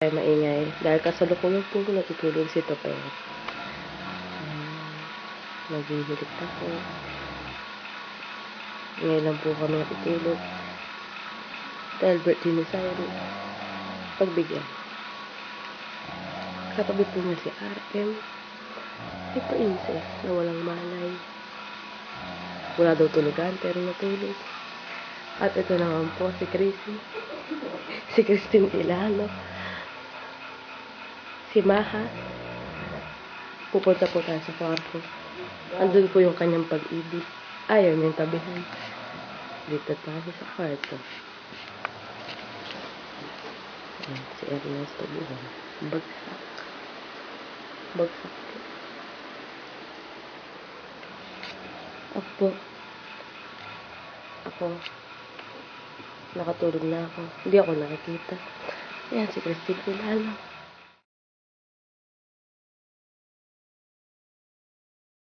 Ay maingay. Dahil kasalukuyan po natutulog si Tope. Naghihilig ako. Ngayon lang po kami natutulog. Dahil birthday ni Cyrus. Pagbigyan. Katabi po niya si RM. Ay princess na walang malay. Wala daw tulugan pero natulog. At ito naman po si Chrissy. Si Christine Ilano. Si Maha. Pupunta po tayo sa kwarto. Andun po yung kanyang pag-ibig. Ayaw niyang tabihan. Dito tayo sa kwarto. Ayan, si Ernesto buwan. Bagsak. Bagsak po. Ako. Nakatulog na ako. Hindi ako nakikita. Ayan si Christine Ilano.